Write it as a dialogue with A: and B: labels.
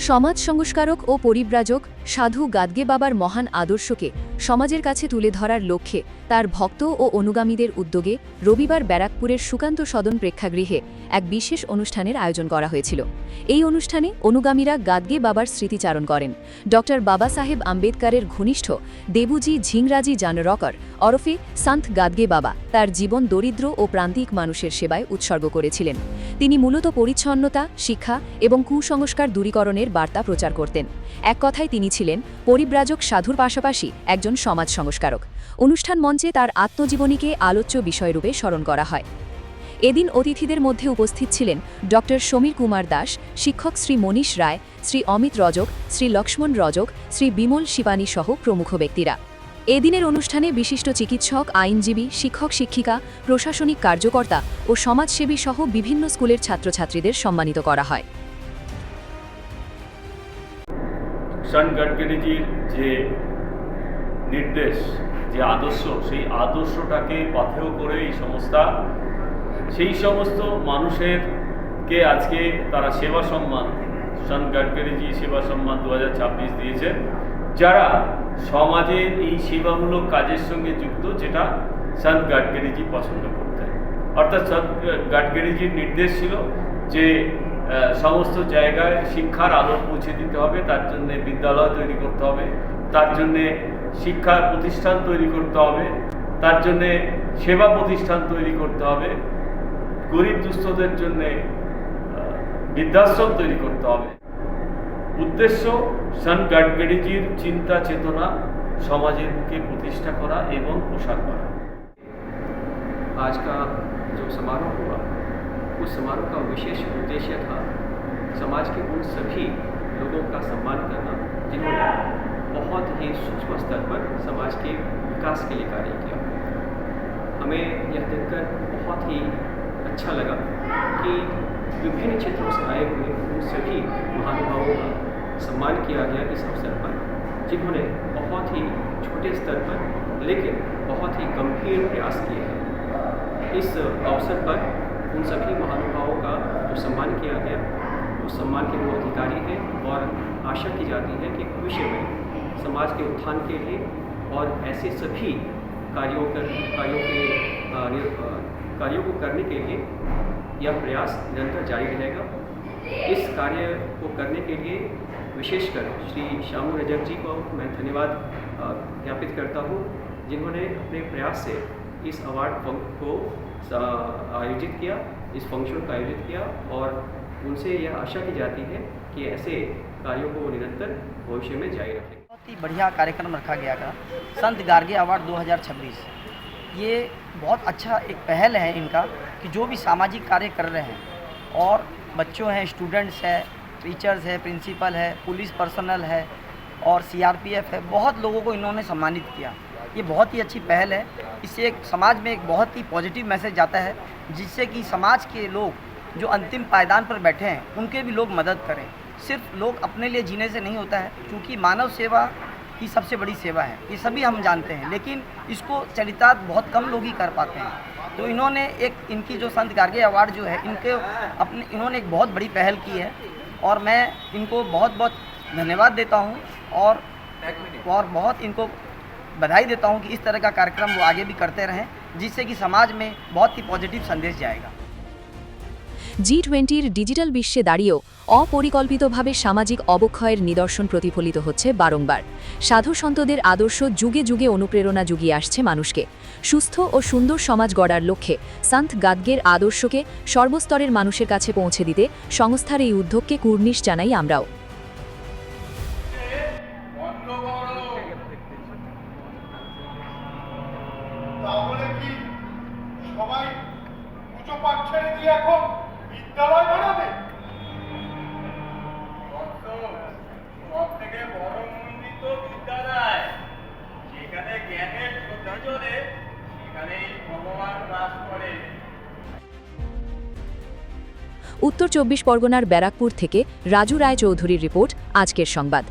A: সমাজ সংস্কারক ও পরিব্রাজক সাধু গাদগে বাবার মহান আদর্শকে সমাজের কাছে তুলে ধরার লক্ষ্যে তার ভক্ত ও অনুগামীদের উদ্যোগে রবিবার ব্যারাকপুরের সুকান্ত সদন প্রেক্ষাগৃহে এক বিশেষ অনুষ্ঠানের আয়োজন করা হয়েছিল। এই অনুষ্ঠানে অনুগামীরা গাদগে বাবার স্মৃতিচারণ করেন। ডক্টর বাবা সাহেব আম্বেদকরের ঘনিষ্ঠ দেবুজি ঝিংরাজি জানরকর ওরফে সন্ত গাদগে বাবা তার জীবন দরিদ্র ও প্রান্তিক মানুষের সেবায় উৎসর্গ করেছিলেন। তিনি মূলত পরিচ্ছন্নতা, শিক্ষা এবং কুসংস্কার দূরীকরণের বার্তা প্রচার করতেন। এক কথায় তিনি ছিলেন পরিব্রাজক সাধুর পাশাপাশি একজন সমাজ সংস্কারক। অনুষ্ঠান মঞ্চে তার আত্মজীবনীকে আলোচ্য বিষয়রূপে স্মরণ করা হয়। এদিন অতিথিদের মধ্যে উপস্থিত ছিলেন ডক্টর সমীর কুমার দাস, শিক্ষক শ্রী মনীষ রায়, শ্রী অমিত রজক, শ্রী লক্ষ্মণ রজক, শ্রী বিমল শিবানী সহ প্রমুখ ব্যক্তিরা। এদিনের অনুষ্ঠানে বিশিষ্ট চিকিৎসক, আইনজীবী, শিক্ষক শিক্ষিকা, প্রশাসনিক কার্যকর্তা ও সমাজসেবী সহ বিভিন্ন স্কুলের ছাত্রছাত্রীদের সম্মানিত করা হয়।
B: সন্ত গডকরিজির যে নির্দেশ, যে আদর্শ, সেই আদর্শটাকে পাথেয় করে এই সংস্থা সেই সমস্ত মানুষেরকে আজকে তারা সেবা সম্মান, সন্ত গডকরিজি সেবা সম্মান 2026 দিয়েছে, যারা সমাজের এই সেবামূলক কাজের সঙ্গে যুক্ত, যেটা সন্ত গডকরিজি পছন্দ করতেন। অর্থাৎ সন্ত গডকরিজির নির্দেশ ছিল যে সমস্ত জায়গায় শিক্ষার আলো পৌঁছে দিতে হবে, তার জন্যে বিদ্যালয় তৈরি করতে হবে, তার জন্যে শিক্ষা প্রতিষ্ঠান তৈরি করতে হবে, তার জন্যে সেবা প্রতিষ্ঠান তৈরি করতে হবে, গরিব দুস্থদের জন্যে বৃদ্ধাশ্রম তৈরি করতে হবে। উদ্দেশ্য সন্ত গডকরিজির চিন্তা চেতনা সমাজের বুকে প্রতিষ্ঠা করা এবং প্রসার করা।
C: आज का जो समारोह हुआ, उस समारोह का विशेष उद्देश्य था समाज के उन सभी लोगों का सम्मान करना जिन्होंने बहुत ही सूक्ष्म स्तर पर समाज के विकास के लिए कार्य किया। हमें यह देखकर बहुत ही अच्छा लगा कि विभिन्न क्षेत्रों से आए हुए उन सभी महानुभावों का सम्मान किया गया इस अवसर पर, जिन्होंने बहुत ही छोटे स्तर पर लेकिन बहुत ही गंभीर प्रयास किए हैं। इस अवसर पर उन सभी महानुभावों का जो सम्मान किया गया, उस सम्मान के वो अधिकारी हैं और आशा की जाती है कि भविष्य में समाज के उत्थान के लिए और ऐसे सभी कार्यों को करने के लिए यह प्रयास निरंतर जारी रहेगा। इस कार्य को करने के लिए विशेषकर श्री श्यामू रजक जी को मैं धन्यवाद ज्ञापित करता हूँ, जिन्होंने अपने प्रयास से इस अवार्ड को आयोजित किया, इस फंक्शन का आयोजित किया, और उनसे यह आशा की जाती है कि ऐसे कार्यों को निरंतर भविष्य में जारी रखें।
D: बहुत ही बढ़िया कार्यक्रम रखा गया था, संत गार्गे अवार्ड 2026। ये बहुत अच्छा एक पहल है इनका कि जो भी सामाजिक कार्य कर रहे हैं, और बच्चों हैं, स्टूडेंट्स हैं, टीचर्स है, प्रिंसिपल है, पुलिस पर्सनल है और सीआरपीएफ है, बहुत लोगों को इन्होंने सम्मानित किया। ये बहुत ही अच्छी पहल है। इससे एक समाज में एक बहुत ही पॉजिटिव मैसेज जाता है, जिससे कि समाज के लोग जो अंतिम पायदान पर बैठे हैं उनके भी लोग मदद करें। सिर्फ लोग अपने लिए जीने से नहीं होता है, क्योंकि मानव सेवा ही सबसे बड़ी सेवा है, ये सभी हम जानते हैं, लेकिन इसको चरितार्थ बहुत कम लोग ही कर पाते हैं। तो इन्होंने एक इनकी जो संत गार्गे अवार्ड जो है, इन्होंने एक बहुत बड़ी पहल की है, और मैं इनको बहुत बहुत धन्यवाद देता हूँ और बहुत इनको बधाई देता हूँ कि इस तरह का कार्यक्रम वो आगे भी करते रहें, जिससे कि समाज में बहुत ही पॉजिटिव संदेश जाएगा।
A: G20 ডিজিটাল বিশ্বে দাঁড়িয়েও অপরিকল্পিতভাবে সামাজিক অবক্ষয়ের নিদর্শন প্রতিফলিত হচ্ছে বারংবার। সাধু সন্তদের আদর্শ যুগে যুগে অনুপ্রেরণা জুগিয়ে আসছে মানুষকে। সুস্থ ও সুন্দর সমাজ গড়ার লক্ষ্যে সন্ত গাদগের আদর্শকে সর্বস্তরের মানুষের কাছে পৌঁছে দিতে সংস্থার এই উদ্যোগকে কুর্নিশ জানাই আমরাও। উত্তর 24 পরগনার ব্যারাকপুর থেকে রাজু রায় চৌধুরীর রিপোর্ট, আজকের সংবাদ।